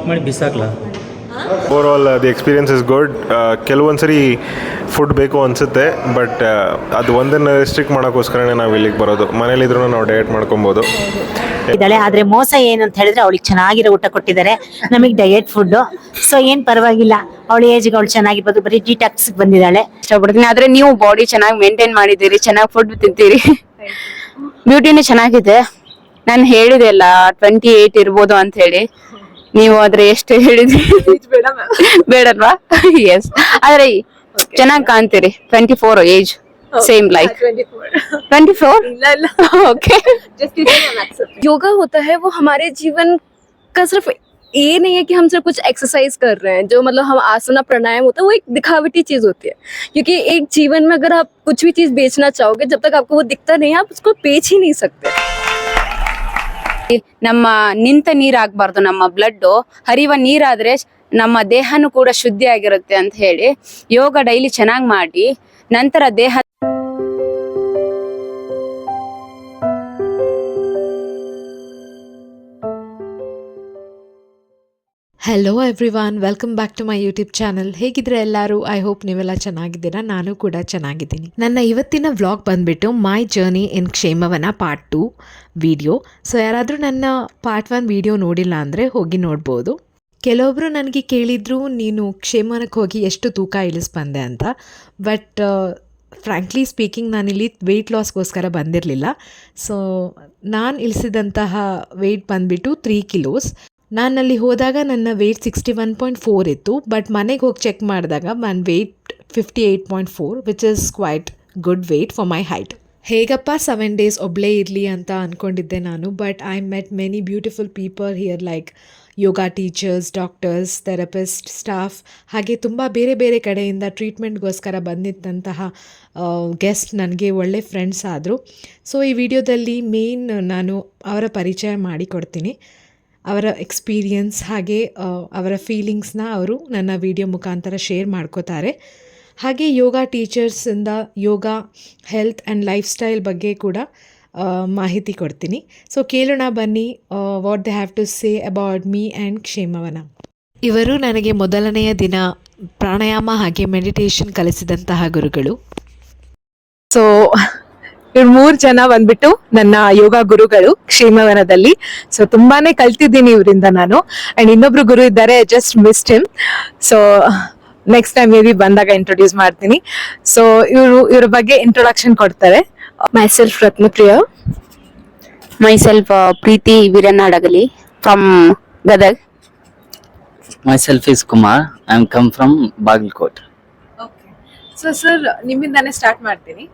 Stop ಮಾಡಿ ಬಿಸಾಕ್ಲಾ? Over all the experience is good. ಕೆಲವೊಂದ್ಸರಿ ಫುಡ್ ಬೇಕು ಅನಿಸುತ್ತೆ, ಬಟ್ ಅದು ಒಂದನ್ನು ರೆಸ್ಟ್ರಿಕ್ಟ್ ಮಾಡೋಕ್ಕೋಸ್ಕರನೇ ನಾವು ಇಲ್ಲಿಗೆ ಬರೋದು. ಮನೇಲಿದ್ರೂ ನಾವು ಡಯಟ್ ಮಾಡ್ಕೊಬೋದು. ಇದ್ದಾಳೆ, ಆದ್ರೆ ಮೋಸ ಏನು ಅಂತ ಹೇಳಿದ್ರೆ ಅವಳಿಗೆ ಚೆನ್ನಾಗಿರೋ ಊಟ ಕೊಟ್ಟಿದ್ದಾರೆ, ನಮಗೆ ಡಯಟ್ ಫುಡ್. ಸೊ ಏನ್ ಪರವಾಗಿಲ್ಲ, ಅವಳ ಏಜ್ಗೆ ಅವಳು ಚೆನ್ನಾಗಿರ್ಬೋದು. ಬರೀ ಡಿಟಾಕ್ಸ್ ಬಂದಿದ್ದಾಳೆ. ಇಷ್ಟಪಡ್ತೀನಿ. ಆದ್ರೆ ನೀವು ಬಾಡಿ ಚೆನ್ನಾಗಿ ಮೇಂಟೈನ್ ಮಾಡಿದ್ದೀರಿ, ಚೆನ್ನಾಗಿ ಫುಡ್ ತಿಂತೀರಿ, ಬ್ಯೂಟಿನೂ ಚೆನ್ನಾಗಿದೆ. ನಾನು ಹೇಳಿದೆ ಅಲ್ಲ 28 ಇರ್ಬೋದು ಅಂತ ಹೇಳಿ, ನೀವು ಆದ್ರೆ ಎಷ್ಟು ಹೇಳಿದ್ರಿ? ಬೇಡಲ್ವಾ? ಎಸ್, ಆದ್ರೆ ಚೆನ್ನಾಗಿ ಕಾಣ್ತೀರಿ. 24 age, same like 24 okay. Yoga होता है वो हमारे जीवन का सिर्फ ये नहीं है कि हम सिर्फ कुछ एक्सरसाइज कर रहे हैं। जो मतलब हम आसना प्राणायाम होता है वो एक दिखावटी चीज होती है, क्योंकि एक जीवन में अगर आप कुछ भी चीज बेचना चाहोगे, जब तक आपको वो दिखता नहीं है आप उसको बेच ही नहीं सकते। ನಮ್ಮ ನಿಂತ ನೀರಾಗಬಾರ್ದು, ನಮ್ಮ ಬ್ಲಡ್ ಹರಿಯುವ ನೀರಾದ್ರೆ ನಮ್ಮ ದೇಹನೂ ಕೂಡ ಶುದ್ಧಿ ಆಗಿರುತ್ತೆ ಅಂತ ಹೇಳಿ ಯೋಗ ಡೈಲಿ ಚೆನ್ನಾಗಿ ಮಾಡಿ ನಂತರ ದೇಹ. Hello everyone, welcome back to my YouTube channel. ಹೇಗಿದ್ರೆ ಎಲ್ಲರೂ? ಐ ಹೋಪ್ ನೀವೆಲ್ಲ ಚೆನ್ನಾಗಿದ್ದೀರಾ. ನಾನು ಕೂಡ ಚೆನ್ನಾಗಿದ್ದೀನಿ. ನನ್ನ ಇವತ್ತಿನ ವ್ಲಾಗ್ ಬಂದುಬಿಟ್ಟು my journey in ಕ್ಷೇಮವನ part 2 video. So ಯಾರಾದರೂ ನನ್ನ ಪಾರ್ಟ್ 1 ವಿಡಿಯೋ ನೋಡಿಲ್ಲ ಅಂದರೆ ಹೋಗಿ ನೋಡ್ಬೋದು. ಕೆಲವೊಬ್ಬರು ನನಗೆ ಕೇಳಿದ್ರು, ನೀನು ಕ್ಷೇಮವನಕ್ಕೆ ಹೋಗಿ ಎಷ್ಟು ತೂಕ ಇಳಿಸ್ಬಂದೆ ಅಂತ. ಬಟ್ ಫ್ರ್ಯಾಂಕ್ಲಿ ಸ್ಪೀಕಿಂಗ್ ನಾನಿಲ್ಲಿ ವೆಯ್ಟ್ ಲಾಸ್ಗೋಸ್ಕರ ಬಂದಿರಲಿಲ್ಲ. ಸೊ ನಾನು ಇಳಿಸಿದಂತಹ ವೆಯ್ಟ್ ಬಂದುಬಿಟ್ಟು 3 ಕಿಲೋಸ್. ನಾನಲ್ಲಿ ಹೋದಾಗ ನನ್ನ ವೆಯ್ಟ್ 61.4 ಇತ್ತು, ಬಟ್ ಮನೆಗೆ ಹೋಗಿ ಚೆಕ್ ಮಾಡಿದಾಗ ನನ್ನ weight 58.4, which is quite good weight for my height. ಹೇಗಪ್ಪ 7 ಡೇಸ್ ಒಬ್ಬಳೇ ಇರಲಿ ಅಂತ ಅಂದ್ಕೊಂಡಿದ್ದೆ ನಾನು. But I met many beautiful people here, like yoga teachers, doctors, therapist, staff, ಹಾಗೆ ತುಂಬ ಬೇರೆ ಬೇರೆ ಕಡೆಯಿಂದ ಟ್ರೀಟ್ಮೆಂಟ್ಗೋಸ್ಕರ ಬಂದಿದ್ದಂತಹ ಗೆಸ್ಟ್ ನನಗೆ ಒಳ್ಳೆ ಫ್ರೆಂಡ್ಸ್ ಆದರು. ಸೊ ಈ ವಿಡಿಯೋದಲ್ಲಿ ಮೇನ್ ನಾನು ಅವರ ಪರಿಚಯ ಮಾಡಿಕೊಡ್ತೀನಿ. ಅವರ ಎಕ್ಸ್ಪೀರಿಯನ್ಸ್ ಹಾಗೆ ಅವರ ಫೀಲಿಂಗ್ಸ್ನ ಅವರು ನನ್ನ ವಿಡಿಯೋ ಮುಖಾಂತರ ಶೇರ್ ಮಾಡ್ಕೋತಾರೆ. ಹಾಗೆ ಯೋಗ ಟೀಚರ್ಸಿಂದ ಯೋಗ, ಹೆಲ್ತ್ ಆ್ಯಂಡ್ ಲೈಫ್ ಸ್ಟೈಲ್ ಬಗ್ಗೆ ಕೂಡ ಮಾಹಿತಿ ಕೊಡ್ತೀನಿ. ಸೊ ಕೇಳೋಣ ಬನ್ನಿ, what they have to say about me and ಕ್ಷೇಮವನ. ಇವರು ನನಗೆ ಮೊದಲನೆಯ ದಿನ ಪ್ರಾಣಾಯಾಮ ಹಾಗೆ ಮೆಡಿಟೇಷನ್ ಕಲಿಸಿದಂತಹ ಗುರುಗಳು. ಸೊ ಇವ್ರು 3 ಜನ ಬಂದ್ಬಿಟ್ಟು ನನ್ನ ಯೋಗ ಗುರುಗಳು ಕ್ಷೇಮವನದಲ್ಲಿ. ಸೊ ತುಂಬಾನೇ ಕಲ್ತಿದ್ದೀನಿ ಇವರಿಂದ ನಾನು. ಅಂಡ್ ಇನ್ನೊಬ್ರು ಗುರು ಇದ್ದಾರೆ, just missed him. So next time maybe ಬಂದಾಗ ಇಂಟ್ರೊಡ್ಯೂಸ್ ಮಾಡ್ತೀನಿ. ಸೊ ಇವ್ರ ಬಗ್ಗೆ ಇಂಟ್ರೊಡಕ್ಷನ್ ಕೊಡ್ತಾರೆ. Myself Ratnapriya. Myself Preethi Veeranadagali from Gadag. Myself is Kumar. I am come from Bagalkot. Okay. So sir, ನಿಮ್ಮಿಂದಾನೇ ಸ್ಟಾರ್ಟ್ ಮಾಡ್ತೀನಿ.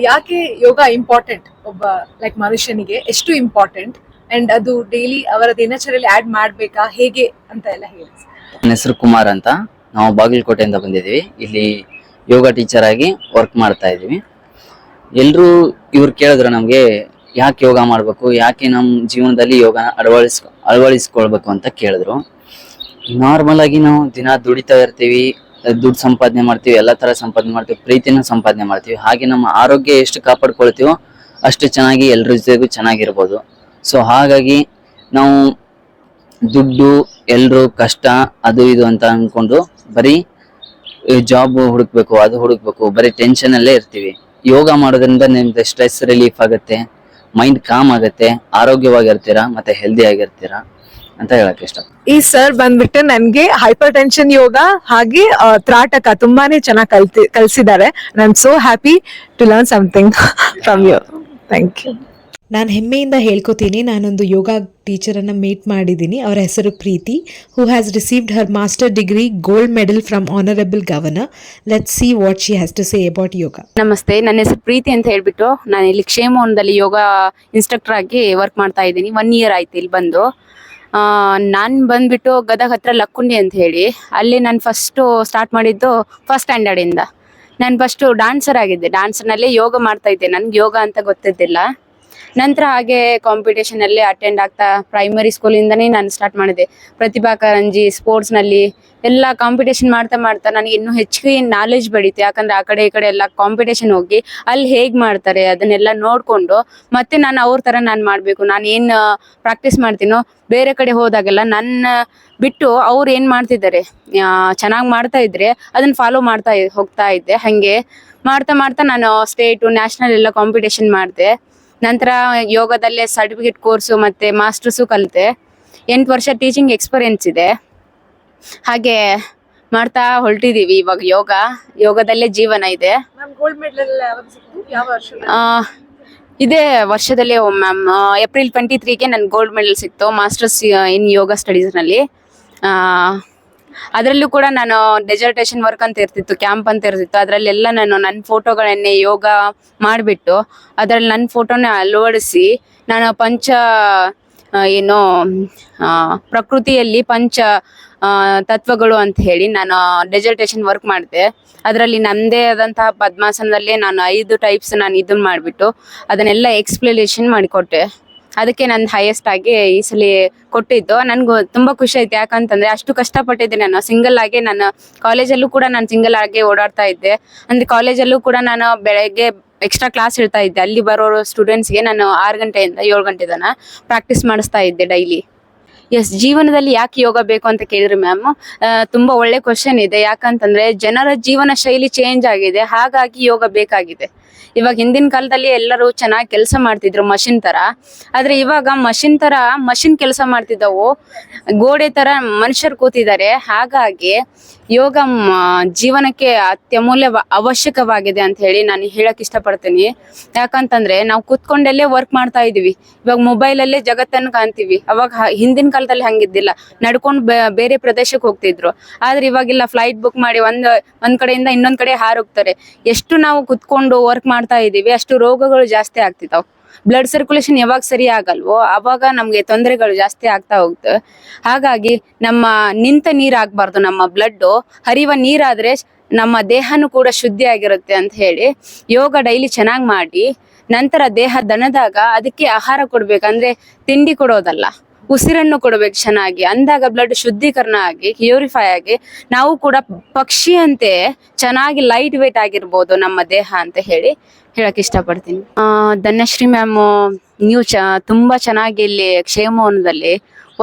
ಯಾಕೆ ಯೋಗ ಇಂಪಾರ್ಟೆಂಟ್, ಒಬ್ಬ ಲೈಕ್ ಮನುಷ್ಯನಿಗೆ ಎಷ್ಟು ಇಂಪಾರ್ಟೆಂಟ್, ಅಂಡ್ ಅದು ಡೈಲಿ ಅವರ ದಿನಚರಿಯಲ್ಲಿ ಆಡ್ ಮಾಡ್ಬೇಕಾ, ಹೇಗೆ ಅಂತ ಎಲ್ಲ ಹೇಳಿ. ನನ್ನ ಹೆಸರು ಕುಮಾರ್ ಅಂತ. ನಾವು ಬಾಗಲಕೋಟೆಯಿಂದ ಬಂದಿದ್ದೀವಿ. ಇಲ್ಲಿ ಯೋಗ ಟೀಚರ್ ಆಗಿ ವರ್ಕ್ ಮಾಡ್ತಾ ಇದ್ದೀವಿ. ಎಲ್ಲರೂ ಇವ್ರು ಕೇಳಿದ್ರು ನಮಗೆ ಯಾಕೆ ಯೋಗ ಮಾಡಬೇಕು, ಯಾಕೆ ನಮ್ಮ ಜೀವನದಲ್ಲಿ ಯೋಗ ಅಳವಡಿಸ್ಕೊಳ್ಬೇಕು ಅಂತ ಕೇಳಿದ್ರು. ನಾರ್ಮಲ್ ಆಗಿ ನಾವು ದಿನ ದುಡಿತಾ ಇರ್ತೀವಿ, ದುಡ್ಡು ಸಂಪಾದನೆ ಮಾಡ್ತೀವಿ, ಎಲ್ಲ ತರ ಸಂಪಾದನೆ ಮಾಡ್ತೀವಿ, ಪ್ರೀತಿನ ಸಂಪಾದನೆ ಮಾಡ್ತೀವಿ. ಹಾಗೆ ನಮ್ಮ ಆರೋಗ್ಯ ಎಷ್ಟು ಕಾಪಾಡ್ಕೊಳ್ತೀವೋ ಅಷ್ಟು ಚೆನ್ನಾಗಿ ಎಲ್ಲರ ಜೊತೆಗೂ ಚೆನ್ನಾಗಿರ್ಬೋದು. ಸೊ ಹಾಗಾಗಿ ನಾವು ದುಡ್ಡು, ಎಲ್ರು ಕಷ್ಟ, ಅದು ಇದು ಅಂತ ಅನ್ಕೊಂಡು ಬರೀ ಜಾಬ್ ಹುಡುಕ್ಬೇಕು, ಅದು ಹುಡುಕ್ಬೇಕು, ಬರೀ ಟೆನ್ಷನ್ ಅಲ್ಲೇ ಇರ್ತೀವಿ. ಯೋಗ ಮಾಡೋದ್ರಿಂದ ನಿಮ್ದು ಸ್ಟ್ರೆಸ್ ರಿಲೀಫ್ ಆಗುತ್ತೆ, ಮೈಂಡ್ ಕಾಮ್ ಆಗುತ್ತೆ, ಆರೋಗ್ಯವಾಗಿರ್ತೀರಾ ಮತ್ತೆ ಹೆಲ್ದಿ ಆಗಿರ್ತೀರಾ ಅಂತ ಹೇಳಕ್ ಇಷ್ಟ. ಈ ಸರ್ ಬಂದ್ಬಿಟ್ಟು ನನ್ಗೆ ಹೈಪರ್ ಟೆನ್ಷನ್ ಯೋಗ ಹಾಗೆ ತ್ರಾಟಕ ತುಂಬಾನೇ ಚೆನ್ನಾಗಿ ಕಲ್ಸಿದ್ದಾರೆ. I am so happy to learn something from you. Thank you. ನಾನು ಹೆಮ್ಮೆಯಿಂದ ಹೇಳ್ಕೊತೀನಿ, ನಾನೊಂದು ಯೋಗ ಟೀಚರನ್ನು ಮೀಟ್ ಮಾಡಿದ್ದೀನಿ. ಅವರ ಹೆಸರು Preethi, who has received her master degree gold medal from honourable governor. Let's see what she has to say about yoga. ನಮಸ್ತೆ, ನನ್ನ ಹೆಸರು ಪ್ರೀತಿ ಅಂತ ಹೇಳ್ಬಿಟ್ಟು ನಾನು ಇಲ್ಲಿ ಕ್ಷೇಮವನದಲ್ಲಿ ಯೋಗ ಇನ್ಸ್ಟ್ರಕ್ಟರ್ ಆಗಿ ವರ್ಕ್ ಮಾಡ್ತಾ ಇದ್ದೀನಿ. 1 year ಆಯ್ತು ಇಲ್ಲಿ ಬಂದು. ನಾನು ಬಂದ್ಬಿಟ್ಟು ಗದಗ ಹತ್ರ ಲಕ್ಕುಂಡಿ ಅಂತ ಹೇಳಿ, ಅಲ್ಲಿ ನಾನು ಫಸ್ಟು ಸ್ಟಾರ್ಟ್ ಮಾಡಿದ್ದು 1st ಸ್ಟ್ಯಾಂಡರ್ಡಿಂದ. ನಾನು ಫಸ್ಟು ಡಾನ್ಸರ್ ಆಗಿದ್ದೆ. ಡಾನ್ಸರ್ನಲ್ಲೇ ಯೋಗ ಮಾಡ್ತಾ ಇದ್ದೆ. ನನಗೆ ಯೋಗ ಅಂತ ಗೊತ್ತಿದ್ದಿಲ್ಲ. ನಂತರ ಹಾಗೆ ಕಾಂಪಿಟೇಷನ್ ಅಲ್ಲಿ ಅಟೆಂಡ್ ಆಗ್ತಾ ಪ್ರೈಮರಿ ಸ್ಕೂಲಿಂದನೇ ನಾನು ಸ್ಟಾರ್ಟ್ ಮಾಡಿದೆ. ಪ್ರತಿಭಾ ಕಾರಂಜಿ ಸ್ಪೋರ್ಟ್ಸ್ ನಲ್ಲಿ ಎಲ್ಲ ಕಾಂಪಿಟೇಷನ್ ಮಾಡ್ತಾ ಮಾಡ್ತಾ ನನಗೆ ಇನ್ನೂ ಹೆಚ್ಚಿಗೆ ನಾಲೆಜ್ ಬೆಳೀತು. ಯಾಕಂದ್ರೆ ಆ ಕಡೆ ಈ ಕಡೆ ಎಲ್ಲ ಕಾಂಪಿಟೇಷನ್ ಹೋಗಿ ಅಲ್ಲಿ ಹೇಗ್ ಮಾಡ್ತಾರೆ ಅದನ್ನೆಲ್ಲ ನೋಡ್ಕೊಂಡು ಮತ್ತೆ ನಾನು ಅವ್ರ ತರ ನಾನು ಮಾಡ್ಬೇಕು, ನಾನು ಏನ್ ಪ್ರಾಕ್ಟೀಸ್ ಮಾಡ್ತೀನೋ ಬೇರೆ ಕಡೆ ಹೋದಾಗೆಲ್ಲ ನನ್ನ ಬಿಟ್ಟು ಅವ್ರು ಏನ್ ಮಾಡ್ತಿದ್ದಾರೆ ಚೆನ್ನಾಗಿ ಮಾಡ್ತಾ ಇದ್ರೆ ಅದನ್ನ ಫಾಲೋ ಮಾಡ್ತಾ ಹೋಗ್ತಾ ಇದ್ದೆ. ಹಂಗೆ ಮಾಡ್ತಾ ಮಾಡ್ತಾ ನಾನು ಸ್ಟೇಟ್ ನ್ಯಾಷನಲ್ ಎಲ್ಲ ಕಾಂಪಿಟೇಷನ್ ಮಾಡಿದೆ. ನಂತರ ಯೋಗದಲ್ಲೇ ಸರ್ಟಿಫಿಕೇಟ್ ಕೋರ್ಸು ಮತ್ತೆ ಮಾಸ್ಟರ್ಸು ಕಲಿತೆ. 8 ವರ್ಷ ಟೀಚಿಂಗ್ ಎಕ್ಸ್ಪೀರಿಯನ್ಸ್ ಇದೆ. ಹಾಗೆ ಮಾಡ್ತಾ ಹೊರಟಿದೀವಿ. ಇವಾಗ ಯೋಗದಲ್ಲೇ ಜೀವನ ಇದೆ. ಗೋಲ್ಡ್ ಮೆಡಲ್ ಯಾವ ವರ್ಷ? ಇದೇ ವರ್ಷದಲ್ಲಿ ಮ್ಯಾಮ್ ಏಪ್ರಿಲ್ 23ಗೆ ನನ್ ಗೋಲ್ಡ್ ಮೆಡಲ್ ಸಿಕ್ತು ಮಾಸ್ಟರ್ಸ್ ಇನ್ ಯೋಗ ಸ್ಟಡೀಸ್ ನಲ್ಲಿ. ಅದರಲ್ಲೂ ಕೂಡ ನಾನು ಡೆಸರ್ಟೇಷನ್ ವರ್ಕ್ ಅಂತ ಇರ್ತಿತ್ತು, ಕ್ಯಾಂಪ್ ಅಂತ ಇರ್ತಿತ್ತು. ಅದರಲ್ಲೆಲ್ಲ ನಾನು ನನ್ನ ಫೋಟೋಗಳನ್ನೇ ಯೋಗ ಮಾಡಿಬಿಟ್ಟು ಅದರಲ್ಲಿ ನನ್ನ ಫೋಟೋನ ಅಳವಡಿಸಿ ನಾನು ಏನೋ ಪ್ರಕೃತಿಯಲ್ಲಿ ಪಂಚ ತತ್ವಗಳು ಅಂತ ಹೇಳಿ ನಾನು ಡೆಸರ್ಟೇಷನ್ ವರ್ಕ್ ಮಾಡಿದೆ. ಅದರಲ್ಲಿ ನನ್ನದೇ ಆದಂತಹ ಪದ್ಮಾಸನದಲ್ಲಿ ನಾನು 5 ಟೈಪ್ಸ್ ನಾನು ಇದನ್ನ ಮಾಡಿಬಿಟ್ಟು ಅದನ್ನೆಲ್ಲ ಎಕ್ಸ್ಪ್ಲನೇಷನ್ ಮಾಡಿಕೊಟ್ಟೆ. ಅದಕ್ಕೆ ನಂದು ಹೈಯೆಸ್ಟ್ ಆಗಿ ಈ ಸಲ ಕೊಟ್ಟಿದ್ದು. ನನ್ಗೂ ತುಂಬಾ ಖುಷಿ ಆಯ್ತು. ಯಾಕಂತಂದ್ರೆ ಅಷ್ಟು ಕಷ್ಟಪಟ್ಟಿದ್ದೆ. ನಾನು ಸಿಂಗಲ್ ಆಗಿ ನನ್ನ ಕಾಲೇಜಲ್ಲೂ ಕೂಡ ನಾನು ಸಿಂಗಲ್ ಆಗಿ ಓಡಾಡ್ತಾ ಇದ್ದೆ. ಅಂದ್ರೆ ಕಾಲೇಜಲ್ಲೂ ಕೂಡ ನಾನು ಬೆಳಗ್ಗೆ ಎಕ್ಸ್ಟ್ರಾ ಕ್ಲಾಸ್ ಇರ್ತಾ ಇದ್ದೆ. ಅಲ್ಲಿ ಬರೋರು ಸ್ಟೂಡೆಂಟ್ಸ್ಗೆ ನಾನು 6 ಗಂಟೆಯಿಂದ 7 ಗಂಟೆ ತನಕ ಪ್ರಾಕ್ಟೀಸ್ ಮಾಡಿಸ್ತಾ ಇದ್ದೆ ಡೈಲಿ. ಎಸ್, ಜೀವನದಲ್ಲಿ ಯಾಕೆ ಯೋಗ ಬೇಕು ಅಂತ ಕೇಳಿದ್ರಿ ಮ್ಯಾಮ್. ತುಂಬಾ ಒಳ್ಳೆ ಕ್ವಶನ್ ಇದೆ. ಯಾಕಂತಂದ್ರೆ ಜನರ ಜೀವನ ಶೈಲಿ ಚೇಂಜ್ ಆಗಿದೆ, ಹಾಗಾಗಿ ಯೋಗ ಬೇಕಾಗಿದೆ. ಇವಾಗ ಹಿಂದಿನ ಕಾಲದಲ್ಲಿ ಎಲ್ಲರೂ ಚೆನ್ನಾಗಿ ಕೆಲಸ ಮಾಡ್ತಿದ್ರು ಮಷಿನ್ ತರ. ಆದ್ರೆ ಇವಾಗ ಮಷಿನ್ ಕೆಲಸ ಮಾಡ್ತಿದ್ದವು, ಗೋಡೆ ತರ ಮನುಷ್ಯರು ಕೂತಿದ್ದಾರೆ. ಹಾಗಾಗಿ ಯೋಗ ಜೀವನಕ್ಕೆ ಅತ್ಯಮೂಲ್ಯ ಅವಶ್ಯಕವಾಗಿದೆ ಅಂತ ಹೇಳಿ ನಾನು ಹೇಳಕ್ ಇಷ್ಟಪಡ್ತೀನಿ. ಯಾಕಂತಂದ್ರೆ ನಾವು ಕೂತ್ಕೊಂಡಲ್ಲೇ ವರ್ಕ್ ಮಾಡ್ತಾ ಇದೀವಿ. ಇವಾಗ ಮೊಬೈಲ್ ಅಲ್ಲೇ ಜಗತ್ತನ್ನು ಕಾಣ್ತೀವಿ. ಅವಾಗ ಹಿಂದಿನ ಕಾಲದಲ್ಲಿ ಹಂಗಿದ್ದಿಲ್ಲ, ನಡ್ಕೊಂಡು ಬೇರೆ ಪ್ರದೇಶಕ್ಕೆ ಹೋಗ್ತಿದ್ರು. ಆದ್ರೆ ಇವಾಗಿಲ್ಲ, ಫ್ಲೈಟ್ ಬುಕ್ ಮಾಡಿ ಒಂದ್ ಕಡೆಯಿಂದ ಇನ್ನೊಂದ್ ಕಡೆ ಹಾರೋಗ್ತಾರೆ. ಎಷ್ಟು ನಾವು ಕುತ್ಕೊಂಡು ವರ್ಕ್ ಮಾಡ್ತಾ ಇದೀವಿ ಅಷ್ಟು ರೋಗಗಳು ಜಾಸ್ತಿ ಆಗ್ತಿದಾವ್. ಬ್ಲಡ್ ಸರ್ಕ್ಯುಲೇಷನ್ ಯಾವಾಗ ಸರಿ ಆಗಲ್ವೋ ಅವಾಗ ನಮ್ಗೆ ತೊಂದರೆಗಳು ಜಾಸ್ತಿ ಆಗ್ತಾ ಹೋಗ್ತವೆ. ಹಾಗಾಗಿ ನಮ್ಮ ನಿಂತ ನೀರ್ ಆಗ್ಬಾರ್ದು, ನಮ್ಮ ಬ್ಲಡ್ ಹರಿಯುವ ನೀರಾದ್ರೆ ನಮ್ಮ ದೇಹನೂ ಕೂಡ ಶುದ್ಧಿ ಆಗಿರುತ್ತೆ ಅಂತ ಹೇಳಿ ಯೋಗ ಡೈಲಿ ಚೆನ್ನಾಗಿ ಮಾಡಿ ನಂತರ ದೇಹ ದಣದಾಗ ಅದಕ್ಕೆ ಆಹಾರ ಕೊಡ್ಬೇಕಂದ್ರೆ ತಿಂಡಿ ಕೊಡೋದಲ್ಲ, ಉಸಿರನ್ನು ಕೊಡ್ಬೇಕು ಚೆನ್ನಾಗಿ. ಅಂದಾಗ ಬ್ಲಡ್ ಶುದ್ಧೀಕರಣ ಆಗಿ ಪ್ಯೂರಿಫೈ ಆಗಿ ನಾವು ಕೂಡ ಪಕ್ಷಿಯಂತೆ ಚೆನ್ನಾಗಿ ಲೈಟ್ ವೇಟ್ ಆಗಿರ್ಬೋದು ನಮ್ಮ ದೇಹ ಅಂತ ಹೇಳಿ ಹೇಳಕ್ ಇಷ್ಟಪಡ್ತೀನಿ. ಧನ್ಯಶ್ರೀ ಮ್ಯಾಮ್, ನೀವು ತುಂಬಾ ಚೆನ್ನಾಗಿ ಇಲ್ಲಿ ಕ್ಷೇಮವನದಲ್ಲಿ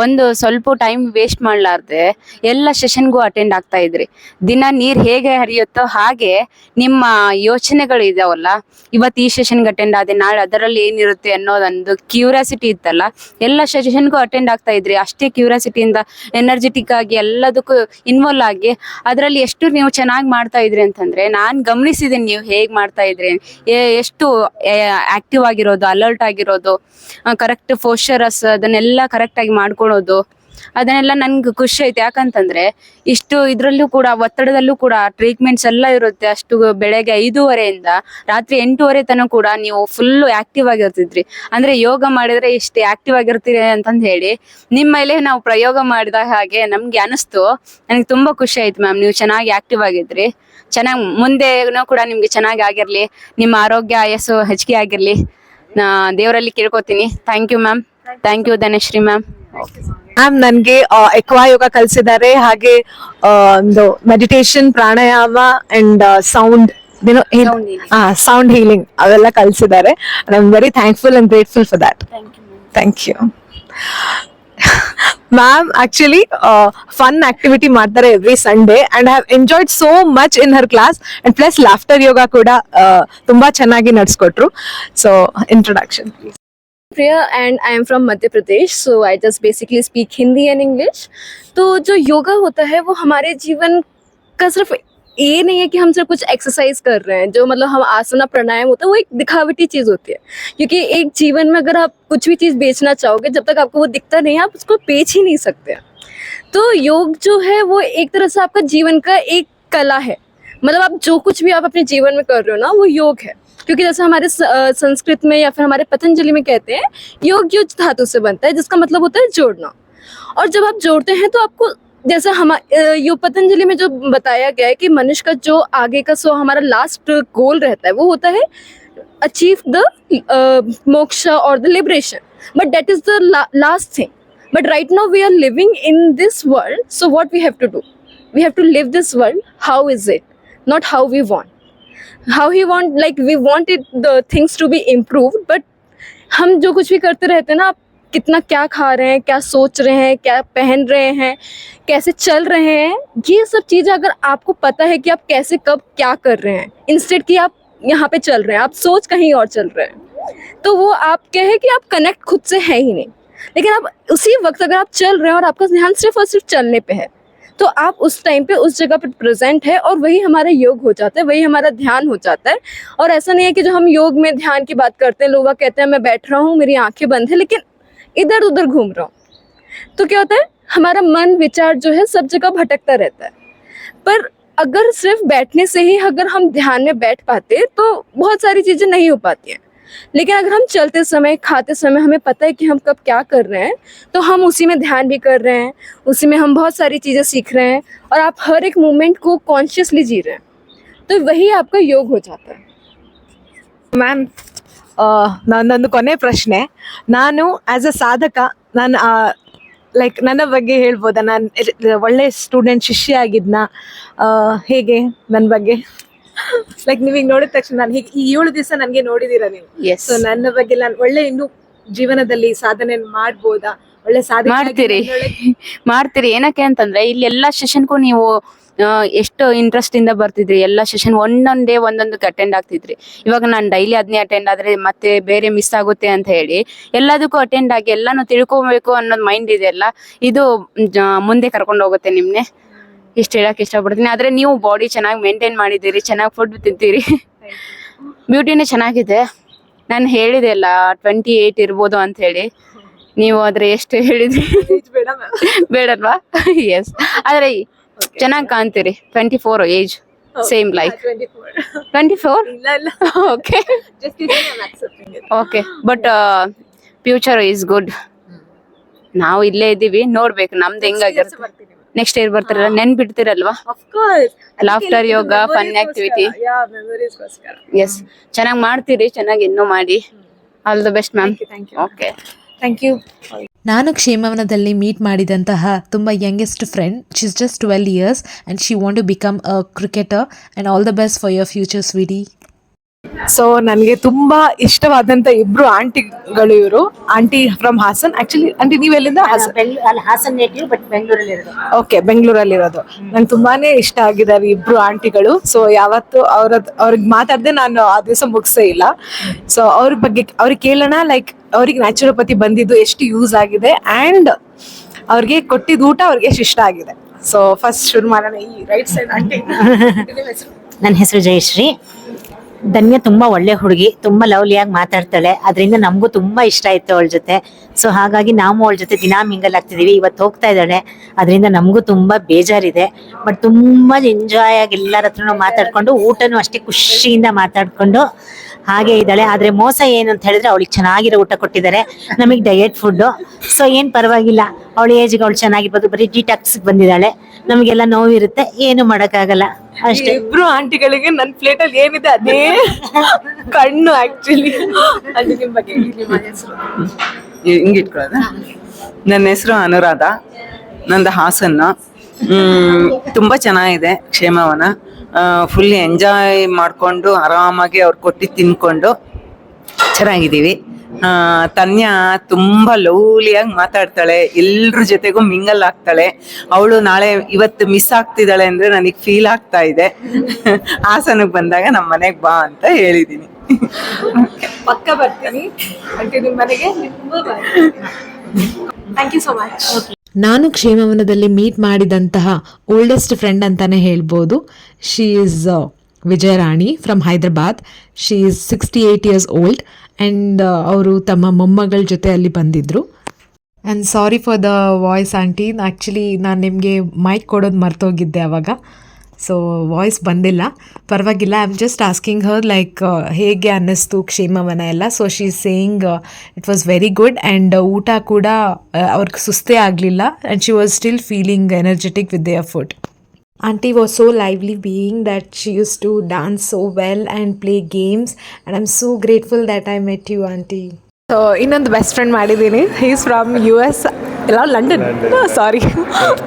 ಒಂದು ಸ್ವಲ್ಪ ಟೈಮ್ ವೇಸ್ಟ್ ಮಾಡ್ಲಾರ್ದೆ ಎಲ್ಲ ಸೆಷನ್ಗೂ ಅಟೆಂಡ್ ಆಗ್ತಾ ಇದ್ರಿ. ದಿನ ನೀರ್ ಹೇಗೆ ಹರಿಯುತ್ತೋ ಹಾಗೆ ನಿಮ್ಮ ಯೋಚನೆಗಳು ಇದಾವಲ್ಲ, ಇವತ್ತು ಈ ಸೆಷನ್ಗೆ ಅಟೆಂಡ್ ಆದೆ, ನಾಳೆ ಅದರಲ್ಲಿ ಏನಿರುತ್ತೆ ಅನ್ನೋದೊಂದು ಕ್ಯೂರಿಯಾಸಿಟಿ ಇತ್ತಲ್ಲ, ಎಲ್ಲ ಸೆಷನ್ಗೂ ಅಟೆಂಡ್ ಆಗ್ತಾ ಇದ್ರಿ. ಅಷ್ಟೇ ಕ್ಯೂರಿಯಾಸಿಟಿಯಿಂದ ಎನರ್ಜೆಟಿಕ್ ಆಗಿ ಎಲ್ಲದಕ್ಕೂ ಇನ್ವಾಲ್ವ್ ಆಗಿ ಅದರಲ್ಲಿ ಎಷ್ಟು ನೀವು ಚೆನ್ನಾಗಿ ಮಾಡ್ತಾ ಇದ್ರಿ ಅಂತಂದ್ರೆ ನಾನ್ ಗಮನಿಸಿದೀನಿ ನೀವು ಹೇಗ್ ಮಾಡ್ತಾ ಇದ್ರಿ, ಎಷ್ಟು ಆಕ್ಟಿವ್ ಆಗಿರೋದು, ಅಲರ್ಟ್ ಆಗಿರೋದು, ಕರೆಕ್ಟ್ ಪೋಸ್ಚರಸ್ ಅದನ್ನೆಲ್ಲ ಕರೆಕ್ಟ್ ಆಗಿ ಮಾಡ್ಕೊಳ್ಳೋದು, ಅದನ್ನೆಲ್ಲ ನನ್ಗೆ ಖುಷಿ ಐತೆ. ಯಾಕಂತಂದ್ರೆ ಇಷ್ಟು ಇದ್ರಲ್ಲೂ ಕೂಡ ಒತ್ತಡದಲ್ಲೂ ಕೂಡ ಟ್ರೀಟ್ಮೆಂಟ್ಸ್ ಎಲ್ಲ ಇರುತ್ತೆ. ಅಷ್ಟು ಬೆಳಗ್ಗೆ 5:30 ರಾತ್ರಿ 8:30 ತನಕ ಕೂಡ ನೀವು ಫುಲ್ ಆಕ್ಟಿವ್ ಆಗಿರ್ತಿದ್ರಿ. ಅಂದ್ರೆ ಯೋಗ ಮಾಡಿದ್ರೆ ಇಷ್ಟು ಆಕ್ಟಿವ್ ಆಗಿರ್ತೀರಿ ಅಂತಂದ್ ಹೇಳಿ ನಿಮ್ಮ ಮೇಲೆ ನಾವು ಪ್ರಯೋಗ ಮಾಡಿದ ಹಾಗೆ ನಮ್ಗೆ ಅನಿಸ್ತು. ನನಗೆ ತುಂಬಾ ಖುಷಿ ಆಯ್ತು ಮ್ಯಾಮ್, ನೀವು ಚೆನ್ನಾಗಿ ಆಕ್ಟಿವ್ ಆಗಿದ್ರಿ. ಚೆನ್ನಾಗಿ ಮುಂದೆನೂ ಕೂಡ ನಿಮ್ಗೆ ಚೆನ್ನಾಗಿ ಆಗಿರ್ಲಿ, ನಿಮ್ಮ ಆರೋಗ್ಯ ಆಯಸ್ಸು ಹೆಚ್ಚಿಗೆ ಆಗಿರ್ಲಿ ದೇವರಲ್ಲಿ ಕೇಳ್ಕೊತೀನಿ. Thank you ma'am. Thank you Dhanashree ma'am. Ma'am ನನ್ಗೆ ಎಕ್ವಾ ಯೋಗ ಕಲಿಸಿದ್ದಾರೆ, ಹಾಗೆ ಒಂದು meditation, pranayama and sound sound healing ಅವೆಲ್ಲ ಕಲಿಸಿದ್ದಾರೆ. I am very thankful and grateful for that. Thank you ma'am. Actually fun activity ಮಾಡ್ತಾರೆ every Sunday and I have enjoyed so much in her class and plus laughter yoga ಕೂಡ ತುಂಬಾ ಚೆನ್ನಾಗಿ ನಡ್ಸ್ಕೊಟ್ರು. So introduction please. Priya and I am from Madhya Pradesh, so I just basically speak Hindi and English. तो जो योगा होता है वो हमारे जीवन का सिर्फ ये नहीं है कि हम सिर्फ कुछ एक्सरसाइज कर रहे हैं. जो मतलब हम आसना प्राणायाम होता है वो एक दिखावटी चीज होती है. क्योंकि एक जीवन में अगर आप कुछ भी चीज बेचना चाहोगे, जब तक आपको वो दिखता नहीं है आप उसको बेच ही नहीं सकते. तो योग जो है वो एक तरह से आपका जीवन का एक कला है. मतलब आप जो कुछ भी आप अपने जीवन में कर रहे हो ना वो योग है. क्योंकि जैसे हमारे संस्कृत में या फिर हमारे पतंजलि में कहते हैं योग युज धातु से बनता है, जिसका मतलब होता है जोड़ना. और जब आप जोड़ते हैं तो आपको जैसे यो पतंजलि में जो बताया गया है कि मनुष्य का जो आगे का हमारा लास्ट गोल रहता है वो होता है achieve the moksha or the liberation, but that is the last thing. But right now we are living in this world, so what we have to do, we have to live this world how is it, not how we want. How we want, like we wanted the things to be improved, but हम जो कुछ भी करते रहते हैं ना, आप कितना क्या खा रहे हैं, क्या सोच रहे हैं, क्या पहन रहे हैं, कैसे चल रहे हैं, ये सब चीज़ें अगर आपको पता है कि आप कैसे कब क्या कर रहे हैं, इंस्टेड कि आप यहाँ पे चल रहे हैं, आप सोच कहीं और चल रहे हैं, तो वो आप कहे कि आप कनेक्ट खुद से है ही नहीं. लेकिन आप उसी वक्त अगर आप चल रहे हैं और आपका ध्यान सिर्फ और सिर्फ चलने पे है, तो आप उस टाइम पे उस जगह पे प्रेजेंट है, और वही हमारा योग हो जाता है, वही हमारा ध्यान हो जाता है. और ऐसा नहीं है कि जो हम योग में ध्यान की बात करते हैं, लोग कहते हैं मैं बैठ रहा हूँ, मेरी आंखें बंद है, लेकिन इधर उधर घूम रहा हूँ, तो क्या होता है, हमारा मन विचार जो है सब जगह भटकता रहता है. पर अगर सिर्फ बैठने से ही अगर हम ध्यान में बैठ पाते तो बहुत सारी चीज़ें नहीं हो पाती हैं. लेकिन अगर हम चलते समय, खाते समय हमें पता है कि हम कब क्या कर रहे हैं, तो हम उसी में ध्यान भी कर रहे हैं, उसी में हम बहुत सारी चीज़ें सीख रहे हैं, और आप हर एक मोमेंट को कॉन्शियसली जी रहे हैं, तो वही आपका योग हो जाता है. ಮ್ಯಾಮ್, ನನ್ನೊಂದು ಕೊನೆ ಪ್ರಶ್ನೆ. ನಾನು ಆಸ್ ಅ ಸಾಧಕ, ನಾನು ಲೈಕ್ ನನ್ನ ಬಗ್ಗೆ ಹೇಳ್ಬೋದಾ? ನಾನು ಒಳ್ಳೆ ಸ್ಟೂಡೆಂಟ್, ಶಿಷ್ಯ ಆಗಿದ್ನ? ಹೇಗೆ ನನ್ನ ಬಗ್ಗೆ? ಲೈಕ್ ನೀವೀಗ ನೋಡಿದ ತಕ್ಷಣ ನಾನು ಹೀಗೆ ಈ 7 ದಿವಸ ನನಗೆ ನೋಡಿದೀರ ನೀವು. Yes. ಸೊ ನನ್ನ ಬಗ್ಗೆ ನಾನು ಒಳ್ಳೆ ಇನ್ನು ಜೀವನದಲ್ಲಿ ಸಾಧನೆ ಮಾಡ್ಬೋದಾ? ಒಳ್ಳೆ ಮಾಡ್ತೀರಿ. ಏನಕ್ಕೆ ಅಂತಂದ್ರೆ ಇಲ್ಲಿ ಎಲ್ಲಾ ಸೆಷನ್ಗೂ ನೀವು ಎಷ್ಟು ಇಂಟ್ರೆಸ್ಟ್ ಇಂದ ಬರ್ತಿದ್ರಿ, ಎಲ್ಲ ಸೆಷನ್ ಒಂದೊಂದಕ್ಕೆ ಅಟೆಂಡ್ ಆಗ್ತಿದ್ರಿ. ಇವಾಗ ನಾನು ಡೈಲಿ ಅದನ್ನೇ ಅಟೆಂಡ್ ಆದ್ರೆ ಮತ್ತೆ ಬೇರೆ ಮಿಸ್ ಆಗುತ್ತೆ ಅಂತ ಹೇಳಿ ಎಲ್ಲದಕ್ಕೂ ಅಟೆಂಡ್ ಆಗಿ ಎಲ್ಲಾನು ತಿಳ್ಕೊಬೇಕು ಅನ್ನೋದು ಮೈಂಡ್ ಇದೆಯಲ್ಲ, ಇದು ಮುಂದೆ ಕರ್ಕೊಂಡು ಹೋಗುತ್ತೆ ನಿಮ್ನೆ. ಇಷ್ಟು ಹೇಳಕ್ ಇಷ್ಟಪಡ್ತೀನಿ. ಆದ್ರೆ ನೀವು ಬಾಡಿ ಚೆನ್ನಾಗಿ ಮೇಂಟೈನ್ ಮಾಡಿದ್ದೀರಿ, ಚೆನ್ನಾಗಿ ಫುಡ್ ತಿಂತೀರಿ, ಬ್ಯೂಟಿನೇ ಚೆನ್ನಾಗಿದೆ. ನಾನು ಹೇಳಿದೆ ಅಲ್ಲ 28 ಇರ್ಬೋದು ಅಂತ ಹೇಳಿ, ನೀವು ಆದ್ರೆ ಎಷ್ಟು ಹೇಳಿದ್ರಿ? ಬೇಡಲ್ವಾ? ಎಸ್, ಆದ್ರೆ ಚೆನ್ನಾಗಿ ಕಾಣ್ತೀರಿ. 24 age, same like 24. Okay okay, but future is good. ನಾವು ಇಲ್ಲೇ ಇದ್ದೀವಿ, ನೋಡ್ಬೇಕು ನಮ್ದು ಹೆಂಗಾಗಿರುತ್ತೆ. ನೆಕ್ಸ್ಟ್ ಇಯರ್ ಬರ್ತಾರಲ್ಲ, ನೆನ್ಪಿಡ್ತೀರಲ್ವಾ? Laughter yoga, fun activity. Yes, ಚೆನ್ನಾಗಿ ಮಾಡ್ತೀರಿ, ಚೆನ್ನಾಗಿ ಇನ್ನೂ ಮಾಡಿ. All the best ma'am. Okay, thank you. ನಾನು ಕ್ಷೇಮವನದಲ್ಲಿ ಮೀಟ್ ಮಾಡಿದಂತಹ ತುಂಬ youngest friend. She is just 12 years and she want to become a cricketer, and all the best for your future, sweetie. So ನನಗೆ ತುಂಬಾ ಇಷ್ಟವಾದಂತ ಇಬ್ರು ಆಂಟಿಗಳು ಇವರು. Aunty from Hassan. Actually aunty ನೀವೆಲ್ಲಿಂದ? ಹಾಸನ್ ನೇಟಿವ್, ಬಟ್ ಬೆಂಗಳೂರಲ್ಲಿ ಇರೋದು. ಓಕೆ, ಬೆಂಗಳೂರಲ್ಲಿರೋದು. ನಂಗೆ ತುಂಬಾನೇ ಇಷ್ಟ ಆಗಿದ್ದಾರೆ ಇಬ್ರು ಆಂಟಿಗಳು. ಸೊ ಯಾವತ್ತು ಅವ್ರಿಗೆ ಮಾತಾಡದೆ ನಾನು ಆ ದಿವಸ ಮುಗಿಸೇ ಇಲ್ಲ. ಸೊ ಅವ್ರ ಬಗ್ಗೆ ಅವ್ರಿಗೆ ಕೇಳೋಣ, ಲೈಕ್ ಅವ್ರಿಗೆ ನ್ಯಾಚುರೋಪತಿ ಬಂದಿದ್ದು ಎಷ್ಟು ಯೂಸ್ ಆಗಿದೆ, ಆ್ಯಂಡ್ ಅವ್ರಿಗೆ ಕೊಟ್ಟಿದ್ದ ಊಟ ಅವ್ರಿಗೆ ಎಷ್ಟು ಇಷ್ಟ ಆಗಿದೆ. ಸೊ ಫಸ್ಟ್ ಶುರು ಮಾಡೋಣ. ಈ ರೈಟ್ ಸೈಡ್ ಆಂಟಿ. ನನ್ನ ಹೆಸರು ಜಯಶ್ರೀ. ಧನ್ಯ ತುಂಬಾ ಒಳ್ಳೆ ಹುಡುಗಿ, ತುಂಬಾ ಲವ್ಲಿಯಾಗಿ ಮಾತಾಡ್ತಾಳೆ. ಅದರಿಂದ ನಮಗೂ ತುಂಬಾ ಇಷ್ಟ ಆಯ್ತು ಅವಳ ಜೊತೆ. ಸೊ ಹಾಗಾಗಿ ನಾವು ಅವಳ ಜೊತೆ ದಿನಾ ಮಿಂಗಲ್ ಆಗ್ತಿದೀವಿ. ಇವತ್ತು ಹೋಗ್ತಾ ಇದ್ದಾಳೆ, ಅದರಿಂದ ನಮಗೂ ತುಂಬಾ ಬೇಜಾರಿದೆ. ಬಟ್ ತುಂಬಾ ಎಂಜಾಯ್ ಆಗಿ ಎಲ್ಲರ ಹತ್ರನೂ ಮಾತಾಡ್ಕೊಂಡು, ಊಟನೂ ಅಷ್ಟೇ ಖುಷಿಯಿಂದ ಮಾತಾಡ್ಕೊಂಡು ಹಾಗೆ ಇದ್ದಾಳೆ. ಆದ್ರೆ ಮೋಸ ಏನು ಅಂತ ಹೇಳಿದ್ರೆ, ಅವಳಿಗೆ ಚೆನ್ನಾಗಿರೋ ಊಟ ಕೊಟ್ಟಿದ್ದಾರೆ, ನಮಗೆ ಡಯಟ್ ಫುಡ್. ಸೊ ಏನ್ ಪರವಾಗಿಲ್ಲ, ಅವಳ ಏಜ್ಗೆ ಅವಳು ಚೆನ್ನಾಗಿರ್ಬೋದು. ಬರೀ ಡಿಟಾಕ್ಸ್ ಬಂದಿದ್ದಾಳೆ, ನಮಗೆಲ್ಲ ನೋವಿರುತ್ತೆ, ಏನು ಮಾಡೋಕ್ಕಾಗಲ್ಲ ಅಷ್ಟೇ. ಇಬ್ರು ಆಂಟಿಗಳಿಗೆ ನನ್ನ ಪ್ಲೇಟ್ ಅಲ್ಲಿ ಏನಿದೆ ಅದೇ ಕಣ್ಣು ಆಕ್ಚುಲಿ. ಅಲ್ಲಿ ನಿಮ್ಮ ಬಗ್ಗೆ ನಿಮ್ಮ ಹೆಸರು ಹಿಂಗೆ ಇಟ್ಕೊಳ್ಳೋದ? ನನ್ನ ಹೆಸರು ಅನುರಾಧ, ನಂದು ಹಾಸನ್ನ. ತುಂಬ ಚೆನ್ನಾಗಿದೆ ಕ್ಷೇಮವನ. ಫುಲ್ ಎಂಜಾಯ್ ಮಾಡಿಕೊಂಡು ಆರಾಮಾಗಿ ಅವ್ರು ಕೊಟ್ಟು ತಿನ್ಕೊಂಡು ಚೆನ್ನಾಗಿದ್ದೀವಿ. ತನ್ಯ ತುಂಬ ಲವ್ಲಿಯಾಗಿ ಮಾತಾಡ್ತಾಳೆ, ಎಲ್ರ ಜೊತೆಗೂ ಮಿಂಗಲ್ ಆಗ್ತಾಳೆ. ಅವಳು ಇವತ್ತು ಮಿಸ್ ಆಗ್ತಿದ್ದಾಳೆ ಅಂದರೆ ನನಗೆ ಫೀಲ್ ಆಗ್ತಾ ಇದೆ. ಹಾಸನಕ್ಕೆ ಬಂದಾಗ ನಮ್ಮ ಮನೆಗೆ ಬಾ ಅಂತ ಹೇಳಿದ್ದೀನಿ. ಪಕ್ಕ ಬರ್ತೀನಿ ಆಂಟಿ ನಿಮ್ಮ ಮನೆಗೆ. Thank you so much. ನಾನು ಕ್ಷೇಮವನದಲ್ಲಿ ಮೀಟ್ ಮಾಡಿದಂತಹ ಓಲ್ಡೆಸ್ಟ್ ಫ್ರೆಂಡ್ ಅಂತಾನೆ ಹೇಳ್ಬೋದು. She is Vijayarani from Hyderabad. She is 68 years old and ಅವರು ತಮ್ಮ ಮೊಮ್ಮಗಳ ಜೊತೆ ಅಲ್ಲಿ ಬಂದಿದ್ದರು. And sorry for the voice aunty, actually ನಾನು ನಿಮಗೆ ಮೈಕ್ ಕೊಡೋದು ಮರ್ತೋಗಿದ್ದೆ ಆವಾಗ, ಸೊ ವಾಯ್ಸ್ ಬಂದಿಲ್ಲ. ಪರವಾಗಿಲ್ಲ. I am just asking Har like ಹೇಗೆ ಅನ್ನಿಸ್ತು ಕ್ಷೇಮವನ ಎಲ್ಲ. So she is saying it was very good, and ಊಟ ಕೂಡ ಅವ್ರಿಗೆ ಸುಸ್ತೇ ಆಗಲಿಲ್ಲ, and she was still feeling energetic with their food. Auntie was so lively being that she used to dance so well and play games, and I'm so grateful that I met you, Auntie. So ಇನ್ನೊಂದು best friend ಮಾಡಿದ್ದೀನಿ. He's from US, ಇಲ್ಲ London, sorry,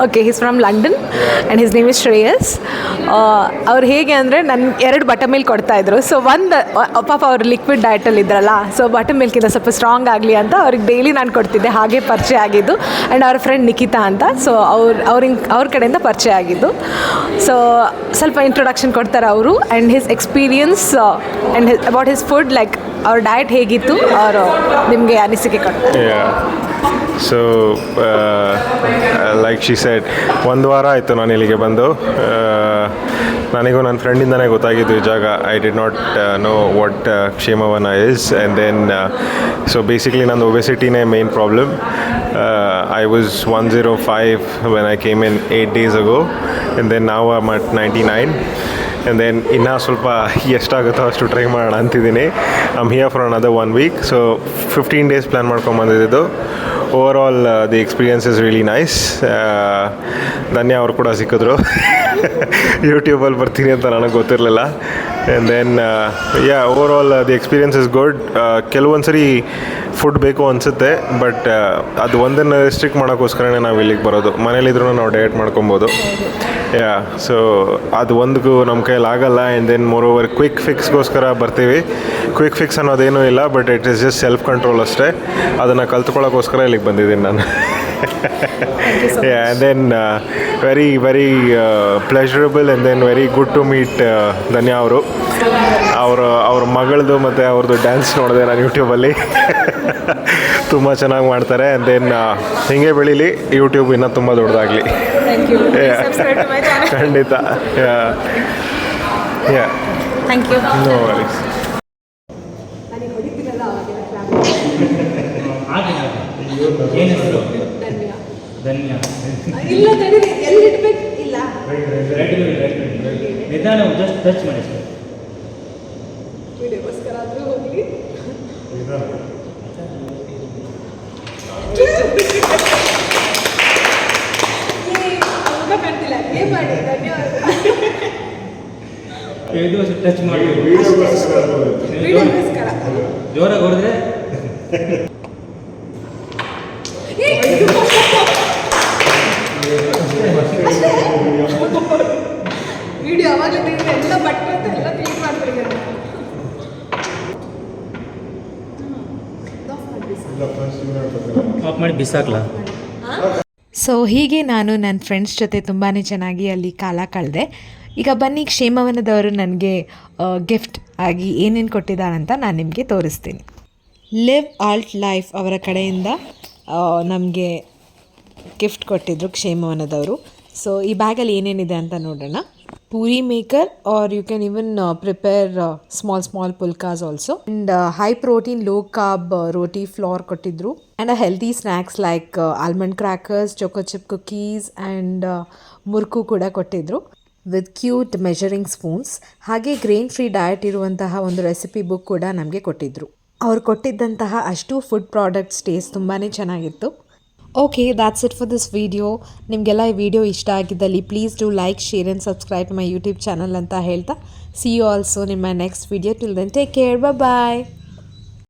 okay, he's from London and his name is Shreyas. ಅವ್ರು ಹೇಗೆ ಅಂದರೆ ನನ್ನ 2 butter milk ಕೊಡ್ತಾಯಿದ್ರು. So ಒಂದು ಪಾಪ ಅವ್ರು ಲಿಕ್ವಿಡ್ ಡಯಟಲ್ಲಿ ಇದ್ರಲ್ಲ, ಸೊ ಬಟರ್ ಮಿಲ್ಕಿಂದ ಸ್ವಲ್ಪ ಸ್ಟ್ರಾಂಗ್ ಆಗಲಿ ಅಂತ ಅವ್ರಿಗೆ ಡೈಲಿ ನಾನು ಕೊಡ್ತಿದ್ದೆ. ಹಾಗೆ ಪರಿಚಯ ಆಗಿದ್ದು. ಆ್ಯಂಡ್ ಅವ್ರ ಫ್ರೆಂಡ್ ನಿಖಿತಾ ಅಂತ, ಸೊ ಅವ್ರ ಕಡೆಯಿಂದ ಪರಿಚಯ ಆಗಿದ್ದು. ಸೊ ಸ್ವಲ್ಪ ಇಂಟ್ರೊಡಕ್ಷನ್ ಕೊಡ್ತಾರೆ ಅವರು, and his experience and about his food, like ಅವ್ರ ಡಯಟ್ ಹೇಗಿತ್ತು ಅವರು ನಿಮಗೆ ಅನಿಸಿಕೆ ಕೊಡ್ತಾರೆ. ಸೊ ಲೈಕ್ ಶಿ ಸೆಡ್, 1 ವಾರ ಆಯಿತು ನಾನು ಇಲ್ಲಿಗೆ ಬಂದು. ನನಗೂ ನನ್ನ ಫ್ರೆಂಡಿಂದನೇ ಗೊತ್ತಾಗಿದ್ದು ಈ ಜಾಗ. I did not know what Kshemavana is. And then so basically ನಂದು ಒಬೆಸಿಟಿನೇ main problem. I was 105 when I came in 8 days ago, and then now I'm at 99. And then ಇನ್ನೂ ಸ್ವಲ್ಪ ಎಷ್ಟಾಗುತ್ತೋ ಅಷ್ಟು ಟ್ರೈ ಮಾಡೋಣ ಅಂತಿದ್ದೀನಿ. I'm here for another 1 week. So 15 days plan ಮಾಡ್ಕೊಂಬಂದಿದ್ದು. Over all the experience is really nice. Dhanya ಅವ್ರು ಕೂಡ ಸಿಕ್ಕಿದ್ರು. ಯೂಟ್ಯೂಬಲ್ಲಿ ಬರ್ತೀನಿ ಅಂತ ನನಗೆ ಗೊತ್ತಿರಲಿಲ್ಲ. And then over all the experience is good. ಕೆಲವೊಂದು ಸರಿ ಫುಡ್ ಬೇಕು ಅನಿಸುತ್ತೆ, ಬಟ್ ಅದು ಒಂದನ್ನು ರೆಸ್ಟ್ರಿಕ್ಟ್ ಮಾಡೋಕ್ಕೋಸ್ಕರನೇ ನಾವು ಇಲ್ಲಿಗೆ ಬರೋದು. ಮನೇಲಿದ್ರೂ ನಾವು ಡಯಟ್ ಮಾಡ್ಕೊಬೋದು. ಸೊ ಅದು ಒಂದಿಗೂ ನಮ್ಮ ಕೈಯಲ್ಲಿ ಆಗಲ್ಲ. And then moreover quick ಫಿಕ್ಸ್ಗೋಸ್ಕರ ಬರ್ತೀವಿ. ಕ್ವಿಕ್ ಫಿಕ್ಸ್ ಅನ್ನೋದೇನೂ ಇಲ್ಲ, but it is just self control ಅಷ್ಟೇ. ಅದನ್ನು ಕಲ್ತ್ಕೊಳ್ಳೋಕ್ಕೋಸ್ಕರ ಇಲ್ಲಿಗೆ ಬಂದಿದ್ದೀನಿ ನಾನು. And then very very pleasurable and then very good to meet Dhanya ಅವರು. ಅವ್ರ ಮಗಳದು ಮತ್ತು ಅವ್ರದ್ದು ಡ್ಯಾನ್ಸ್ ನೋಡಿದೆ ನಾನು ಯೂಟ್ಯೂಬಲ್ಲಿ. ತುಂಬ ಚೆನ್ನಾಗಿ ಮಾಡ್ತಾರೆ. ಆ್ಯಂಡ್ ದೆನ್ ಹೀಗೆ ಬೆಳೀಲಿ, ಯೂಟ್ಯೂಬ್ ಇನ್ನೂ ತುಂಬ ದೊಡ್ಡದಾಗಲಿ. ಖಂಡಿತ. Thank you. No worries. ಇಲ್ಲ ತಡೀರಿ, ಎಲ್ಲಿ ಇಡ್ಬೇಕು? ಇಲ್ಲ ನಿಧಾನ ಜಸ್ಟ್ ಟಚ್ ಮಾಡಿ ಸರ್. ವಿಡಿಯೋಗೋಸ್ಕರ ಆದರೂ ಹೋಗಲಿ. ಕಾಣ್ತಿಲ್ಲ, ಏನು ಮಾಡಿ. ಧನ್ಯವಾದ. ಇದು ಟಚ್ ಮಾಡಿ ವಿಡಿಯೋಗೋಸ್ಕರ ಜೋರಾಗಿ ಹೊಡೆದ್ರೆ ವಿಡಿಯೋ ಅವಾಗಲೇ ತೆಗೆದ್ರೆ ಎಲ್ಲ ಬಟ್ಟೆ ಅಂತ ಎಲ್ಲ ಕ್ಲೀನ್ ಮಾಡ್ಬಿಟ್ಟಿದ್ದಾರೆ. ಆಫ್ ಮಾಡಿ ಬಿಸಾಕ್ಲಾ? ಸೊ ಹೀಗೆ ನಾನು ನನ್ನ ಫ್ರೆಂಡ್ಸ್ ಜೊತೆ ತುಂಬಾ ಚೆನ್ನಾಗಿ ಅಲ್ಲಿ ಕಾಲ ಕಳೆದೆ. ಈಗ ಬನ್ನಿ, ಕ್ಷೇಮವನದವರು ನನಗೆ ಗಿಫ್ಟ್ ಆಗಿ ಏನೇನು ಕೊಟ್ಟಿದ್ದಾರಂತ ನಾನು ನಿಮಗೆ ತೋರಿಸ್ತೀನಿ. ಲಿವ್ ಆಲ್ಟ್ ಲೈಫ್ ಅವರ ಕಡೆಯಿಂದ ನಮಗೆ ಗಿಫ್ಟ್ ಕೊಟ್ಟಿದ್ದರು ಕ್ಷೇಮವನದವರು. ಸೊ ಈ ಬ್ಯಾಗಲ್ಲಿ ಏನೇನಿದೆ ಅಂತ ನೋಡೋಣ. Puri maker, are you can even prepare small pulkas also. And high protein low carb roti flour ಕೊಟ್ಟಿದ್ರು. And healthy snacks like almond crackers, choco chip cookies and murukku ಕೂಡ ಕೊಟ್ಟಿದ್ರು ವಿತ್ ಕ್ಯೂಟ್ ಮೆಜರಿಂಗ್ ಸ್ಪೂನ್ಸ್. ಹಾಗೆ ಗ್ರೇನ್ ಫ್ರೀ ಡಯಟ್ ಇರುವಂತಹ ಒಂದು recipe book ಕೂಡ ನಮಗೆ ಕೊಟ್ಟಿದ್ರು. ಅವ್ರು ಕೊಟ್ಟಿದ್ದಂತಹ ಅಷ್ಟು ಫುಡ್ ಪ್ರಾಡಕ್ಟ್ಸ್ ಟೇಸ್ಟ್ ತುಂಬಾ ಚೆನ್ನಾಗಿತ್ತು. Okay, that's it for this video. ನಿಮಗೆಲ್ಲ ಈ ವಿಡಿಯೋ ಇಷ್ಟ ಆಗಿದ್ದಲ್ಲಿ please do like, share and subscribe my YouTube channel ಅಂತ ಹೇಳ್ತಾ see you also in my next video. Till then take care, bye.